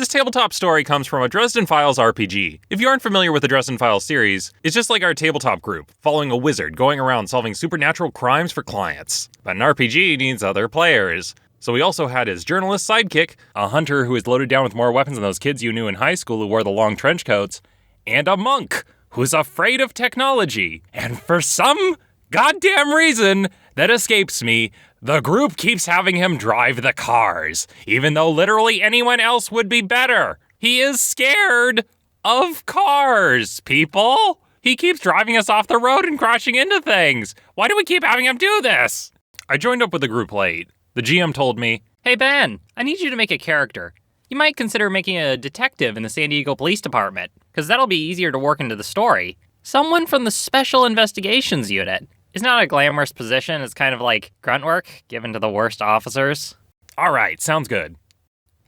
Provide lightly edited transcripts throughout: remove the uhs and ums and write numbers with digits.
This tabletop story comes from a Dresden Files RPG. If you aren't familiar with the Dresden Files series, it's just like our tabletop group, following a wizard going around solving supernatural crimes for clients. But an RPG needs other players. So we also had his journalist sidekick, a hunter who is loaded down with more weapons than those kids you knew in high school who wore the long trench coats, and a monk who's afraid of technology. And for some goddamn reason that escapes me, the group keeps having him drive the cars, even though literally anyone else would be better. He is scared of cars, people. He keeps driving us off the road and crashing into things. Why do we keep having him do this? I joined up with the group late. The GM told me, "Hey Ben, I need you to make a character. You might consider making a detective in the San Diego Police Department, because that'll be easier to work into the story. Someone from the Special Investigations Unit. It's not a glamorous position, it's kind of like grunt work given to the worst officers." "All right, sounds good."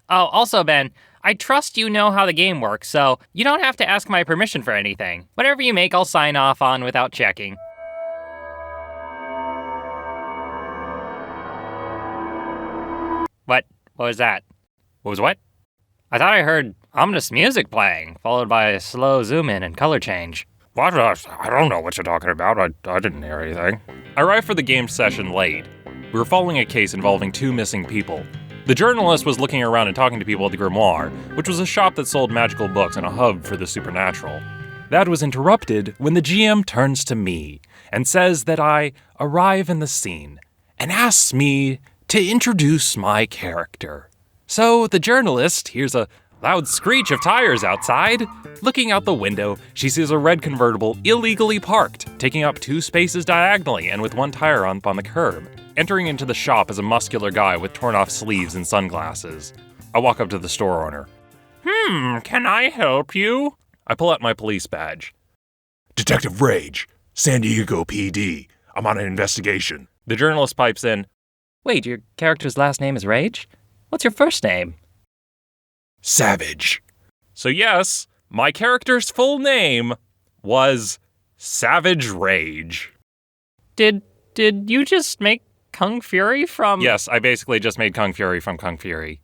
"Oh, also Ben, I trust you know how the game works, so you don't have to ask my permission for anything. Whatever you make, I'll sign off on without checking." What was that? What was what? I thought I heard ominous music playing, followed by a slow zoom in and color change. What? I don't know what you're talking about. I didn't hear anything. I arrived for the game session late. We were following a case involving 2 missing people. The journalist was looking around and talking to people at the Grimoire, which was a shop that sold magical books and a hub for the supernatural. That was interrupted when the GM turns to me and says that I arrive in the scene and asks me to introduce my character. So the journalist hears a loud screech of tires outside. Looking out the window, she sees a red convertible illegally parked, taking up 2 spaces diagonally and with 1 tire on the curb. Entering into the shop is a muscular guy with torn-off sleeves and sunglasses. I walk up to the store owner. Can I help you?" I pull out my police badge. "Detective Rage, San Diego PD. I'm on an investigation." The journalist pipes in. Wait, your character's last name is Rage? What's your first name? Savage. So yes, my character's full name was Savage Rage. Did you just make Kung Fury from... Yes, I basically just made Kung Fury from Kung Fury.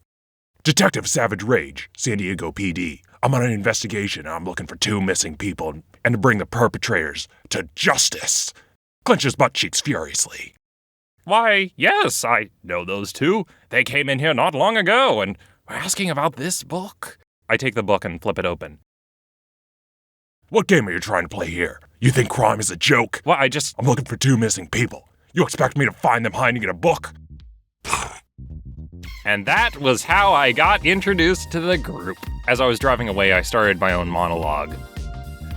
"Detective Savage Rage, San Diego PD. I'm on an investigation and I'm looking for 2 missing people and to bring the perpetrators to justice." Clenches butt cheeks furiously. "Why, yes, I know those 2. They came in here not long ago and were asking about this book." I take the book and flip it open. "What game are you trying to play here? You think crime is a joke?" Well, "I'm looking for 2 missing people. You expect me to find them hiding in a book?" And that was how I got introduced to the group. As I was driving away, I started my own monologue.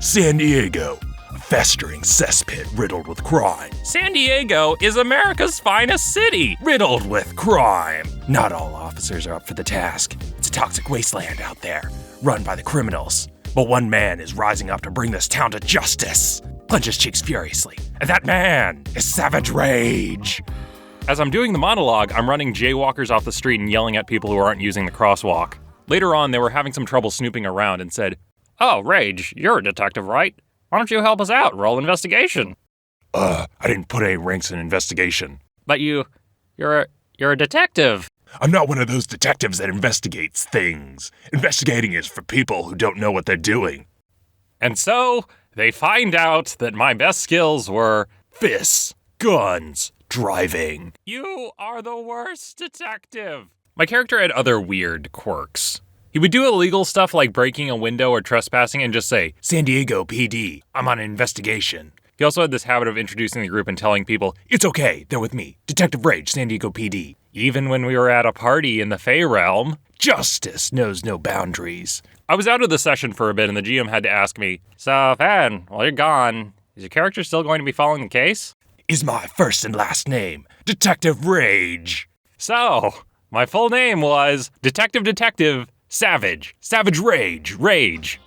"San Diego, a festering cesspit riddled with crime. San Diego is America's finest city. Riddled with crime. Not all officers are up for the task. It's a toxic wasteland out there, run by the criminals. But one man is rising up to bring this town to justice." Clenches cheeks furiously. "And that man is Savage Rage." As I'm doing the monologue, I'm running jaywalkers off the street and yelling at people who aren't using the crosswalk. Later on, they were having some trouble snooping around and said, "Oh, Rage, you're a detective, right? Why don't you help us out? Roll investigation." I didn't put any ranks in investigation." "But you're a detective." "I'm not one of those detectives that investigates things. Investigating is for people who don't know what they're doing." And so, they find out that my best skills were fists, guns, driving. You are the worst detective. My character had other weird quirks. He would do illegal stuff like breaking a window or trespassing and just say, "San Diego PD, I'm on an investigation." He also had this habit of introducing the group and telling people, "It's okay, they're with me. Detective Rage, San Diego PD." Even when we were at a party in the Fey realm, justice knows no boundaries. I was out of the session for a bit and the GM had to ask me, "So, Fan, while you're gone, is your character still going to be following the case?" "Is my first and last name, Detective Rage." So, my full name was Detective Savage Rage.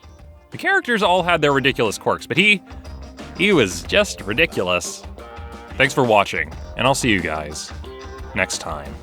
The characters all had their ridiculous quirks, but he was just ridiculous. Thanks for watching, and I'll see you guys next time.